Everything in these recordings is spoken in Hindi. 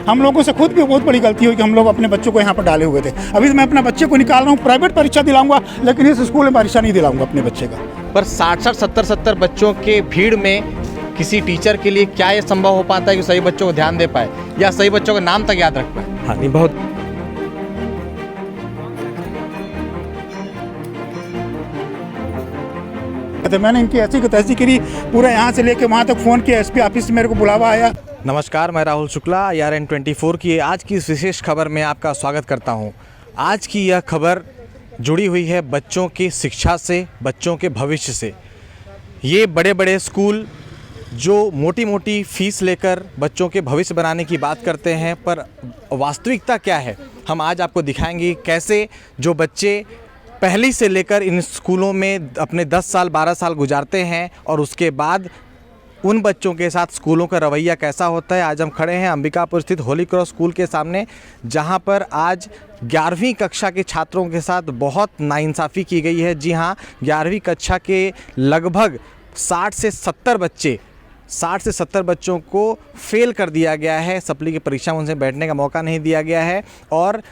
हम लोगों से खुद भी बहुत बड़ी गलती हुई कि हम लोग अपने बच्चों को यहाँ पर डाले हुए थे। अभी मैं अपने बच्चे को निकाल रहा हूँ, प्राइवेट परीक्षा दिलाऊंगा, लेकिन इस स्कूल में परीक्षा नहीं दिलाऊंगा अपने बच्चे का। पर 60-60, 70-70 बच्चों के भीड़ में किसी टीचर के लिए क्या ये संभव हो पाता है कि सही बच्चों को ध्यान दे पाए या सही बच्चों का नाम तक याद रख पाए? हाँ नहीं, बहुत मैंने इनकी ऐसी की तैसी करी, पूरा यहाँ से लेके वहाँ तक फ़ोन किया, एसपी ऑफिस से मेरे को बुलावा आया। नमस्कार, मैं राहुल शुक्ला, ARN24 की आज की इस विशेष खबर में आपका स्वागत करता हूं। आज की यह खबर जुड़ी हुई है बच्चों की शिक्षा से, बच्चों के भविष्य से। ये बड़े बड़े स्कूल जो मोटी मोटी फीस लेकर बच्चों के भविष्य बनाने की बात करते हैं, पर वास्तविकता क्या है हम आज आपको दिखाएंगे। कैसे जो बच्चे पहली से लेकर इन स्कूलों में अपने 10 साल 12 साल गुजारते हैं और उसके बाद उन बच्चों के साथ स्कूलों का रवैया कैसा होता है। आज हम खड़े हैं अंबिकापुर स्थित होली क्रॉस स्कूल के सामने, जहां पर आज 11वीं कक्षा के छात्रों के साथ बहुत नाइंसाफ़ी की गई है। जी हां, 11वीं कक्षा के लगभग 60 से 70 बच्चों को फेल कर दिया गया है। सप्ली की परीक्षा में उनसे बैठने का मौका नहीं दिया गया है और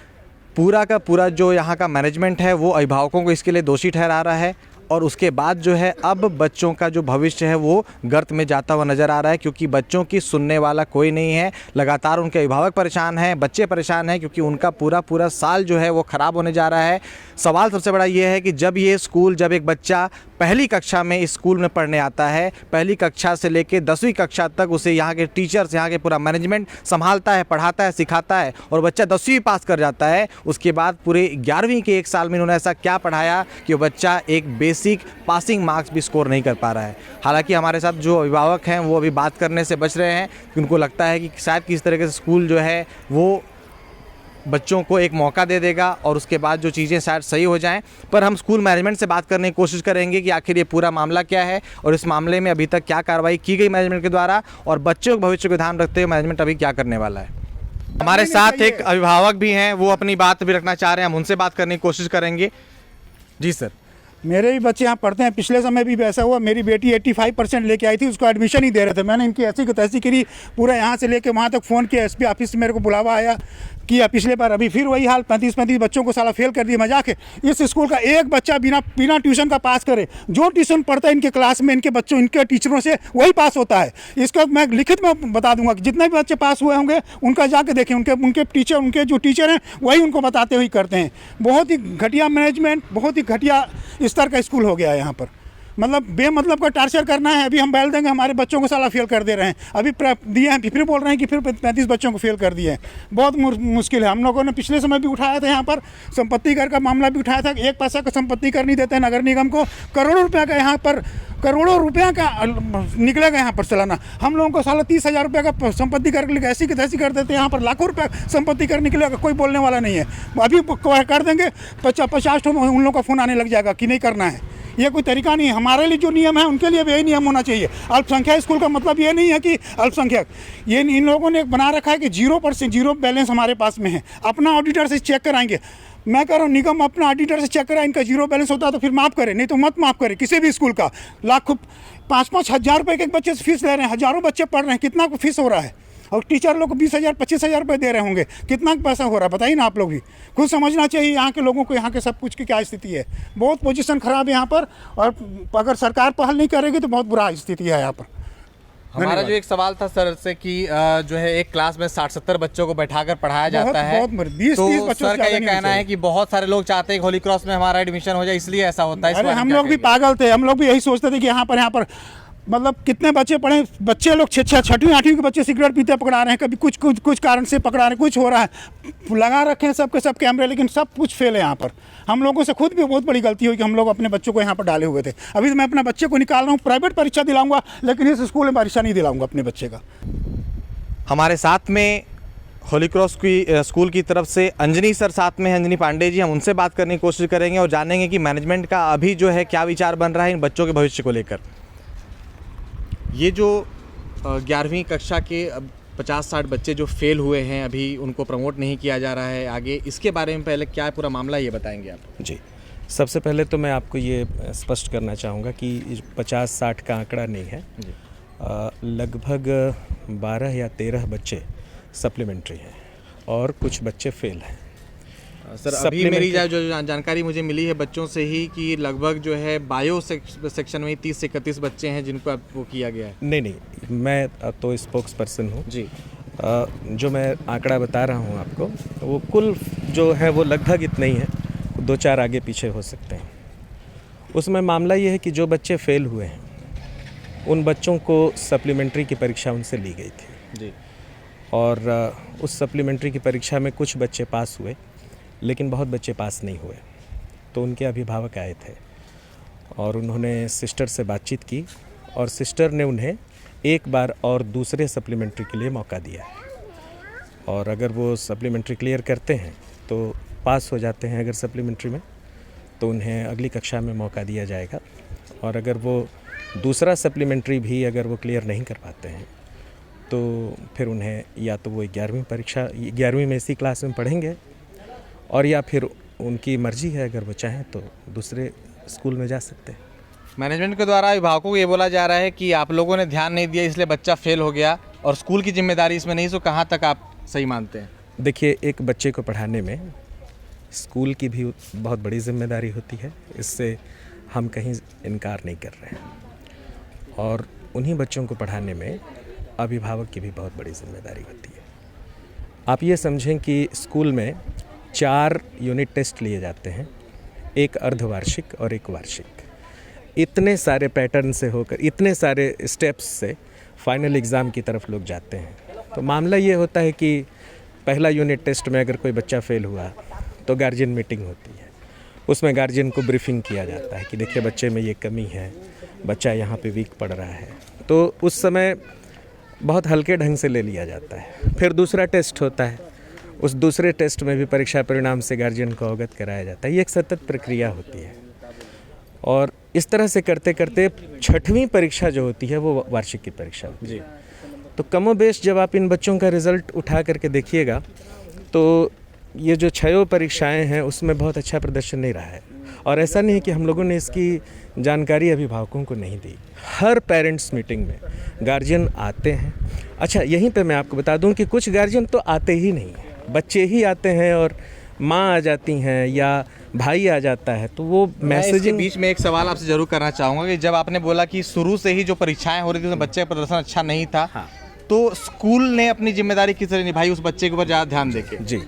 पूरा का पूरा जो यहाँ का मैनेजमेंट है वो अभिभावकों को इसके लिए दोषी ठहरा रहा है। और उसके बाद जो है अब बच्चों का जो भविष्य है वो गर्त में जाता हुआ नज़र आ रहा है, क्योंकि बच्चों की सुनने वाला कोई नहीं है। लगातार उनके अभिभावक परेशान हैं, बच्चे परेशान हैं, क्योंकि उनका पूरा साल जो है वो ख़राब होने जा रहा है। सवाल सबसे बड़ा ये है कि जब एक बच्चा पहली कक्षा में इस स्कूल में पढ़ने आता है, पहली कक्षा से लेकर 10वीं कक्षा तक उसे यहाँ के टीचर्स, यहाँ के पूरा मैनेजमेंट संभालता है, पढ़ाता है, सिखाता है और बच्चा 10वीं पास कर जाता है। उसके बाद पूरे 11वीं के एक साल में उन्होंने ऐसा क्या पढ़ाया कि वो बच्चा एक बेसिक पासिंग मार्क्स भी स्कोर नहीं कर पा रहा है। हालांकि हमारे साथ जो अभिभावक हैं वो अभी बात करने से बच रहे हैं, कि उनको लगता है कि शायद किस तरह से स्कूल जो है वो बच्चों को एक मौका दे देगा और उसके बाद जो चीज़ें शायद सही हो जाएं। पर हम स्कूल मैनेजमेंट से बात करने की कोशिश करेंगे कि आखिर ये पूरा मामला क्या है और इस मामले में अभी तक क्या कार्रवाई की गई मैनेजमेंट के द्वारा, और बच्चों के भविष्य को ध्यान रखते हुए मैनेजमेंट अभी क्या करने वाला है। हमारे साथ एक अभिभावक भी हैं, वो अपनी बात भी रखना चाह रहे हैं, हम उनसे बात करने की कोशिश करेंगे। जी सर। मेरे भी बच्चे यहाँ पढ़ते हैं, पिछले समय भी वैसा हुआ। मेरी बेटी 85% लेके आई थी, उसको एडमिशन ही दे रहे थे। मैंने इनकी ऐसी की तैसी करी, पूरा यहाँ से लेके वहाँ तक फ़ोन किया, एसपी ऑफिस से मेरे को बुलावा आया किया। पिछले बार अभी फिर वही हाल, 35 बच्चों को साला फेल कर दिया। मजाक है, इस स्कूल का एक बच्चा बिना ट्यूशन का पास करे। जो ट्यूशन पढ़ता है इनके क्लास में, इनके बच्चों, इनके टीचरों से, वही पास होता है। इसका मैं लिखित में बता दूंगा कि जितने भी बच्चे पास हुए होंगे उनका जाके देखें, उनके जो टीचर हैं वही उनको बताते हुए करते हैं। बहुत ही घटिया मैनेजमेंट, बहुत ही घटिया स्तर का स्कूल हो गया है यहाँ पर। मतलब बेमतलब का टार्चर करना है। अभी हम बैल देंगे, हमारे बच्चों को साला फेल कर दे रहे हैं। अभी दिए हैं, फिर बोल रहे हैं कि फिर 35 बच्चों को फेल कर दिए हैं। बहुत मुश्किल है। हम लोगों ने पिछले समय भी उठाया था, यहाँ पर संपत्ति कर का मामला भी उठाया था। 1 पैसा का संपत्ति कर नहीं देते हैं नगर निगम को। करोड़ों रुपये का यहाँ पर, करोड़ों रुपये का निकलेगा यहाँ पर सालाना। हम लोगों को साला 30,000 रुपये का संपत्ति कर ऐसी की तैसी कर देते हैं। यहाँ पर लाखों रुपये संपत्ति कर निकलेगा, कोई बोलने वाला नहीं है। अभी कर देंगे, 50 उन लोगों का फ़ोन आने लग जाएगा कि नहीं करना है। ये कोई तरीका नहीं है। हमारे लिए जो नियम है उनके लिए भी यही नियम होना चाहिए। अल्पसंख्यक स्कूल का मतलब ये नहीं है कि अल्पसंख्यक, ये इन लोगों ने बना रखा है कि 0% जीरो बैलेंस हमारे पास में है। अपना ऑडिटर से चेक कराएंगे। मैं कह रहा हूँ निगम अपना ऑडिटर से चेक कराए, इनका 0 बैलेंस होता है तो फिर माफ़ करें, नहीं तो मत माफ़ करें किसी भी स्कूल का। लाखों 5-5 हज़ार रुपये के एक बच्चे से फीस ले रहे हैं, हज़ारों बच्चे पढ़ रहे हैं, कितना फीस हो रहा है। और टीचर लोग को 20,000 25,000 रुपये दे रहे होंगे, कितना पैसा हो रहा है बताइए ना। आप लोग भी खुद समझना चाहिए यहाँ के लोगों को, यहाँ के सब कुछ की क्या स्थिति है। बहुत पोजीशन ख़राब है यहाँ पर, और अगर सरकार पहल नहीं करेगी तो बहुत बुरा स्थिति है यहाँ पर। हमारा जो एक सवाल था सर से कि जो है एक क्लास में 60-70 बच्चों को बैठाकर पढ़ाया जाता है, बहुत 20-30 बच्चों सर का ये कहना है कि बहुत सारे लोग चाहते हैं कि होली क्रॉस में हमारा एडमिशन हो जाए, इसलिए ऐसा होता है। अरे हम लोग भी पागल थे, हम लोग भी यही सोचते थे कि यहाँ पर मतलब कितने बच्चे पढ़े, बच्चे लोग 6वीं 8वीं के बच्चे सिगरेट पीते पकड़ा रहे हैं, कभी कुछ कारण से पकड़ा रहे हैं, कुछ हो रहा है। लगा रखे हैं सब कैमरे, लेकिन सब कुछ फेल है यहाँ पर। हम लोगों से खुद भी बहुत बड़ी गलती हुई कि हम लोग अपने बच्चों को यहाँ पर डाले हुए थे। अभी मैं अपने बच्चे को निकाल रहा हूँ, प्राइवेट परीक्षा दिलाऊंगा, लेकिन इस स्कूल में परीक्षा नहीं दिलाऊंगा अपने बच्चे का। हमारे साथ में होली क्रॉस की स्कूल की तरफ से अंजनी सर साथ में, अंजनी पांडे जी, हम उनसे बात करने की कोशिश करेंगे और जानेंगे कि मैनेजमेंट का अभी जो है क्या विचार बन रहा है इन बच्चों के भविष्य को लेकर। ये जो 11वीं कक्षा के 50-60 बच्चे जो फेल हुए हैं अभी उनको प्रमोट नहीं किया जा रहा है आगे, इसके बारे में पहले क्या पूरा मामला ये बताएंगे आप? जी, सबसे पहले तो मैं आपको ये स्पष्ट करना चाहूँगा कि 50-60 का आंकड़ा नहीं है। लगभग 12 या 13 बच्चे सप्लीमेंट्री हैं और कुछ बच्चे फेल हैं। सर अभी मेरी जो जानकारी मुझे मिली है बच्चों से ही कि लगभग जो है बायो सेक्शन में 30 से 31 बच्चे हैं जिनको वो किया गया है। नहीं, मैं तो स्पोक्स पर्सन हूँ जी। जो मैं आंकड़ा बता रहा हूँ आपको वो कुल जो है वो लगभग इतना ही है, 2-4 आगे पीछे हो सकते हैं। उसमें मामला ये है कि जो बच्चे फेल हुए हैं उन बच्चों को सप्लीमेंट्री की परीक्षा उनसे ली गई थी जी। और उस सप्लीमेंट्री की परीक्षा में कुछ बच्चे पास हुए लेकिन बहुत बच्चे पास नहीं हुए। तो उनके अभिभावक आए थे और उन्होंने सिस्टर से बातचीत की और सिस्टर ने उन्हें एक बार और दूसरे सप्लीमेंट्री के लिए मौका दिया है और अगर वो सप्लीमेंट्री क्लियर करते हैं तो पास हो जाते हैं अगर सप्लीमेंट्री में, तो उन्हें अगली कक्षा में मौका दिया जाएगा। और अगर वो दूसरा सप्लीमेंट्री भी अगर वो क्लियर नहीं कर पाते हैं तो फिर उन्हें या तो वो 11वीं में इसी क्लास में पढ़ेंगे और या फिर उनकी मर्जी है, अगर वो चाहें तो दूसरे स्कूल में जा सकते हैं। मैनेजमेंट के द्वारा अभिभावकों को ये बोला जा रहा है कि आप लोगों ने ध्यान नहीं दिया इसलिए बच्चा फेल हो गया और स्कूल की जिम्मेदारी इसमें नहीं, तो कहाँ तक आप सही मानते हैं? देखिए, एक बच्चे को पढ़ाने में स्कूल की भी बहुत बड़ी जिम्मेदारी होती है, इससे हम कहीं इनकार नहीं कर रहे हैं। और उन्हीं बच्चों को पढ़ाने में अभिभावक की भी बहुत बड़ी जिम्मेदारी होती है। आप ये समझें कि स्कूल में 4 यूनिट टेस्ट लिए जाते हैं, एक अर्धवार्षिक और एक वार्षिक। इतने सारे पैटर्न से होकर, इतने सारे स्टेप्स से फाइनल एग्ज़ाम की तरफ लोग जाते हैं। तो मामला ये होता है कि पहला यूनिट टेस्ट में अगर कोई बच्चा फेल हुआ तो गार्जियन मीटिंग होती है, उसमें गार्जियन को ब्रीफिंग किया जाता है कि देखिए बच्चे में ये कमी है, बच्चा यहाँ पे वीक पड़ रहा है। तो उस समय बहुत हल्के ढंग से ले लिया जाता है। फिर दूसरा टेस्ट होता है, उस दूसरे टेस्ट में भी परीक्षा परिणाम से गार्जियन को अवगत कराया जाता है। ये एक सतत प्रक्रिया होती है और इस तरह से करते करते 6वीं परीक्षा जो होती है वो वार्षिक की परीक्षा होती है। तो कमोबेश जब आप इन बच्चों का रिज़ल्ट उठा करके देखिएगा तो ये जो 6 परीक्षाएं हैं उसमें बहुत अच्छा प्रदर्शन नहीं रहा है। और ऐसा नहीं है कि हम लोगों ने इसकी जानकारी अभिभावकों को नहीं दी। हर पेरेंट्स मीटिंग में गार्जियन आते हैं। अच्छा, यहीं पे मैं आपको बता दूं कि कुछ गार्जियन तो आते ही नहीं हैं, बच्चे ही आते हैं और माँ आ जाती हैं या भाई आ जाता है, तो वो मैसेजिंग। बीच में एक सवाल आपसे जरूर करना चाहूँगा कि जब आपने बोला कि शुरू से ही जो परीक्षाएं हो रही थी उसमें बच्चे का प्रदर्शन अच्छा नहीं था, हाँ। तो स्कूल ने अपनी जिम्मेदारी किस तरह निभाई उस बच्चे के ऊपर ज़्यादा ध्यान देके? जी,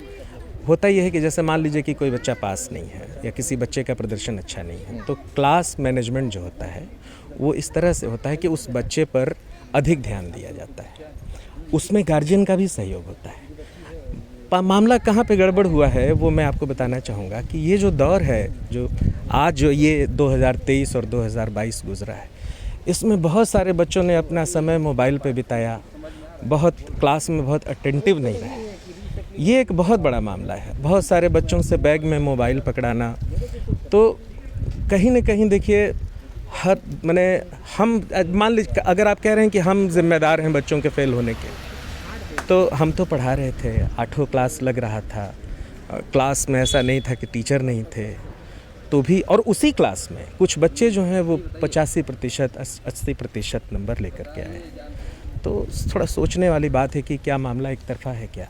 होता यह है कि जैसे मान लीजिए कि कोई बच्चा पास नहीं है या किसी बच्चे का प्रदर्शन अच्छा नहीं है, तो क्लास मैनेजमेंट जो होता है वो इस तरह से होता है कि उस बच्चे पर अधिक ध्यान दिया जाता है, उसमें गार्जियन का भी सहयोग होता है। मामला कहाँ पे गड़बड़ हुआ है वो मैं आपको बताना चाहूँगा कि ये जो दौर है, जो आज जो ये 2023 और 2022 गुजरा है, इसमें बहुत सारे बच्चों ने अपना समय मोबाइल पे बिताया, बहुत क्लास में बहुत अटेंटिव नहीं रहे। ये एक बहुत बड़ा मामला है। बहुत सारे बच्चों से बैग में मोबाइल पकड़ाना, तो कहीं ना कहीं देखिए हर हम मान लीजिए अगर आप कह रहे हैं कि हम जिम्मेदार हैं बच्चों के फेल होने के, तो हम तो पढ़ा रहे थे, 8वीं क्लास लग रहा था, क्लास में ऐसा नहीं था कि टीचर नहीं थे, तो भी और उसी क्लास में कुछ बच्चे जो हैं वो 85% 80% नंबर लेकर के आए। तो थोड़ा सोचने वाली बात है कि क्या मामला एक तरफा है क्या।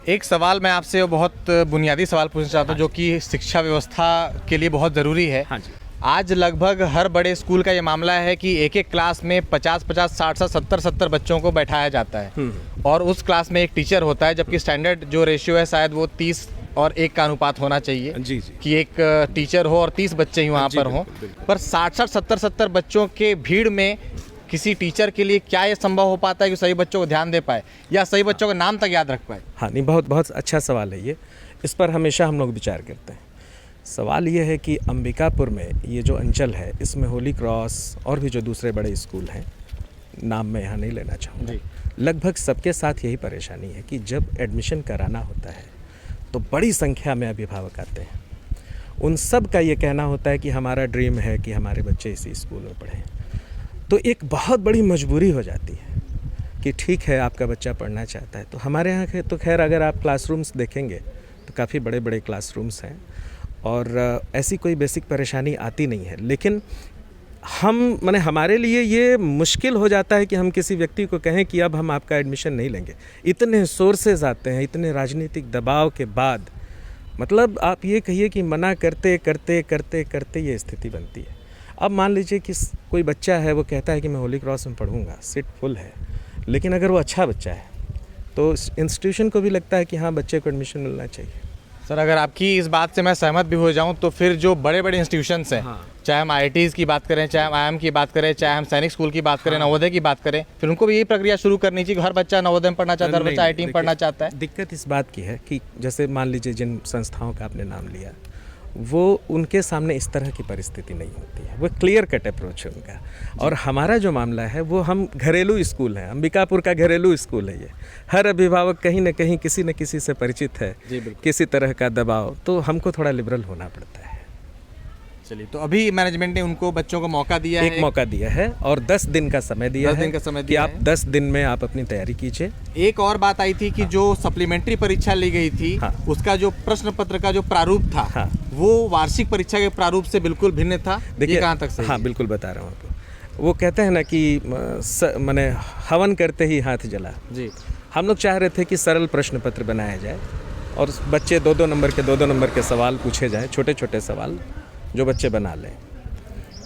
एक सवाल मैं आपसे बहुत बुनियादी सवाल पूछना चाहता हूँ जो कि शिक्षा व्यवस्था के लिए बहुत ज़रूरी है। हाँ जी। आज लगभग हर बड़े स्कूल का ये मामला है कि एक एक क्लास में 50-50, 60-60, 70-70 बच्चों को बैठाया जाता है और उस क्लास में एक टीचर होता है, जबकि स्टैंडर्ड जो रेशियो है शायद वो 30 और 1 का अनुपात होना चाहिए। जी। कि एक टीचर हो और 30 बच्चे ही वहाँ पर हों। पर 60-60, 70-70 बच्चों के भीड़ में किसी टीचर के लिए क्या ये संभव हो पाता है कि सही बच्चों को ध्यान दे पाए या सही बच्चों का नाम तक याद रख पाए? हाँ, नहीं, बहुत अच्छा सवाल है ये। इस पर हमेशा हम लोग विचार करते हैं। सवाल ये है कि अंबिकापुर में ये जो अंचल है, इसमें होली क्रॉस और भी जो दूसरे बड़े स्कूल हैं, नाम मैं यहाँ नहीं लेना चाहूँगा, लगभग सबके साथ यही परेशानी है कि जब एडमिशन कराना होता है तो बड़ी संख्या में अभिभावक आते हैं। उन सब का ये कहना होता है कि हमारा ड्रीम है कि हमारे बच्चे इसी स्कूल में पढ़ें। तो एक बहुत बड़ी मजबूरी हो जाती है कि ठीक है आपका बच्चा पढ़ना चाहता है। तो हमारे यहाँ तो खैर अगर आप क्लासरूम्स देखेंगे तो काफ़ी बड़े बड़े क्लासरूम्स हैं और ऐसी कोई बेसिक परेशानी आती नहीं है। लेकिन माने हमारे लिए ये मुश्किल हो जाता है कि हम किसी व्यक्ति को कहें कि अब हम आपका एडमिशन नहीं लेंगे। इतने सोर्सेज आते हैं, इतने राजनीतिक दबाव के बाद, मतलब आप ये कहिए कि मना करते करते करते करते ये स्थिति बनती है। अब मान लीजिए कि कोई बच्चा है, वो कहता है कि मैं होली क्रॉस में पढ़ूंगा, सीट फुल है, लेकिन अगर वो अच्छा बच्चा है तो इंस्टीट्यूशन को भी लगता है कि हाँ बच्चे को एडमिशन मिलना चाहिए। सर अगर आपकी इस बात से मैं सहमत भी हो जाऊं तो फिर जो बड़े बड़े इंस्टीट्यूशंस हैं, चाहे हम IITs की बात करें, चाहे हम IIM की बात करें, चाहे हम सैनिक स्कूल की बात करें, नवोदय की बात करें, फिर उनको भी यही प्रक्रिया शुरू करनी चाहिए कि हर बच्चा नवोदय में पढ़ना चाहता है, हर बच्चा IIT में पढ़ना चाहता है। दिक्कत इस बात की है कि जैसे मान लीजिए जिन संस्थाओं का आपने नाम लिया, वो उनके सामने इस तरह की परिस्थिति नहीं होती है, वो क्लियर कट अप्रोच है उनका। और हमारा जो मामला है वो हम घरेलू स्कूल है, अंबिकापुर का घरेलू स्कूल है ये। हर अभिभावक कहीं ना कहीं किसी न किसी से परिचित है, किसी तरह का दबाव, तो हमको थोड़ा लिबरल होना पड़ता है। चलिए, तो अभी मैनेजमेंट ने उनको बच्चों को मौका दिया है, एक मौका दिया है और 10 दिन का समय दिया है, 10 दिन का समय कि दिया आप है। 10 दिन में आप अपनी तैयारी कीजिए। एक और बात आई थी कि जो सप्लीमेंट्री परीक्षा ली गई थी, उसका जो प्रश्न पत्र का जो प्रारूप था, वो वार्षिक परीक्षा के प्रारूप से बिल्कुल भिन्न था। देखिए कहाँ तक सही है? हाँ बिल्कुल बता रहा हूँ आपको। वो कहते हैं ना कि माने हवन करते ही हाथ जला जी। हम लोग चाह रहे थे कि सरल प्रश्न पत्र बनाया जाए और बच्चे 2-2 नंबर के सवाल पूछे जाएं, छोटे छोटे सवाल जो बच्चे बना लें।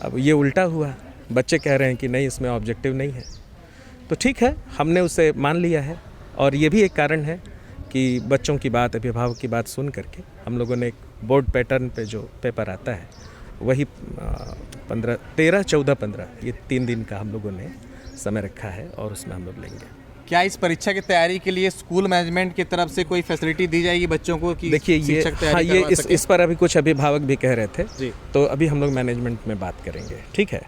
अब ये उल्टा हुआ, बच्चे कह रहे हैं कि नहीं इसमें ऑब्जेक्टिव नहीं है। तो ठीक है, हमने उसे मान लिया है और ये भी एक कारण है कि बच्चों की बात, अभिभावक की बात सुन करके हम लोगों ने एक बोर्ड पैटर्न पे जो पेपर आता है वही 13, 14, 15 ये 3 दिन का हम लोगों ने समय रखा है और उसमें हम लोग लेंगे। क्या इस परीक्षा की तैयारी के लिए स्कूल मैनेजमेंट की तरफ से कोई फैसिलिटी दी जाएगी बच्चों को कि देखिए ये हाँ, ये इस पर अभी कुछ अभिभावक भी कह रहे थे जी। तो अभी हम लोग मैनेजमेंट में बात करेंगे, ठीक है।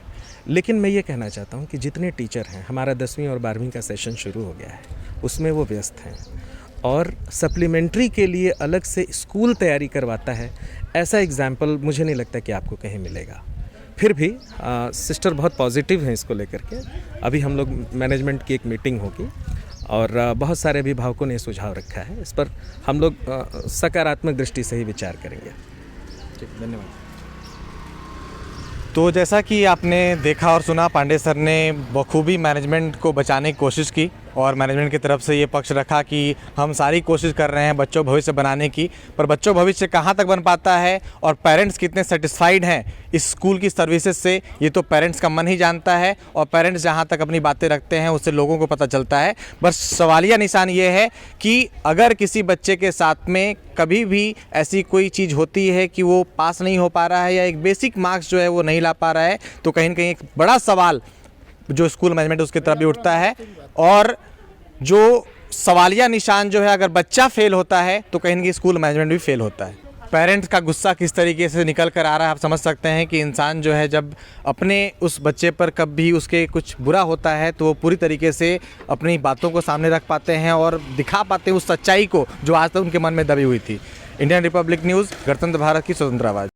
लेकिन मैं ये कहना चाहता हूँ कि जितने टीचर हैं, हमारा 10वीं और 12वीं का सेशन शुरू हो गया है, उसमें वो व्यस्त हैं और सप्लीमेंट्री के लिए अलग से स्कूल तैयारी करवाता है, ऐसा एग्जाम्पल मुझे नहीं लगता कि आपको कहीं मिलेगा। फिर भी सिस्टर बहुत पॉजिटिव हैं इसको लेकर के। अभी हम लोग मैनेजमेंट की एक मीटिंग होगी और बहुत सारे अभिभावकों ने सुझाव रखा है, इस पर हम लोग सकारात्मक दृष्टि से ही विचार करेंगे। ठीक, धन्यवाद। तो जैसा कि आपने देखा और सुना, पांडे सर ने बखूबी मैनेजमेंट को बचाने की कोशिश की और मैनेजमेंट की तरफ से ये पक्ष रखा कि हम सारी कोशिश कर रहे हैं बच्चों भविष्य बनाने की, पर बच्चों भविष्य कहाँ तक बन पाता है और पेरेंट्स कितने सेटिस्फाइड हैं इस स्कूल की सर्विसेज से, ये तो पेरेंट्स का मन ही जानता है। और पेरेंट्स जहाँ तक अपनी बातें रखते हैं उससे लोगों को पता चलता है। बस सवालिया निशान ये है कि अगर किसी बच्चे के साथ में कभी भी ऐसी कोई चीज़ होती है कि वो पास नहीं हो पा रहा है या एक बेसिक मार्क्स जो है वो नहीं ला पा रहा है, तो कहीं ना कहीं एक बड़ा सवाल जो स्कूल मैनेजमेंट उसकी तरफ भी उठता है। और जो सवालिया निशान जो है, अगर बच्चा फेल होता है तो कहीं ना कहीं स्कूल मैनेजमेंट भी फेल होता है। पेरेंट्स का गुस्सा किस तरीके से निकल कर आ रहा है आप समझ सकते हैं कि इंसान जो है जब अपने उस बच्चे पर कभी उसके कुछ बुरा होता है तो वो पूरी तरीके से अपनी बातों को सामने रख पाते हैं और दिखा पाते हैं उस सच्चाई को जो आज तक उनके मन में दबी हुई थी। इंडियन रिपब्लिक न्यूज़, गणतंत्र भारत की स्वतंत्र आवाज़।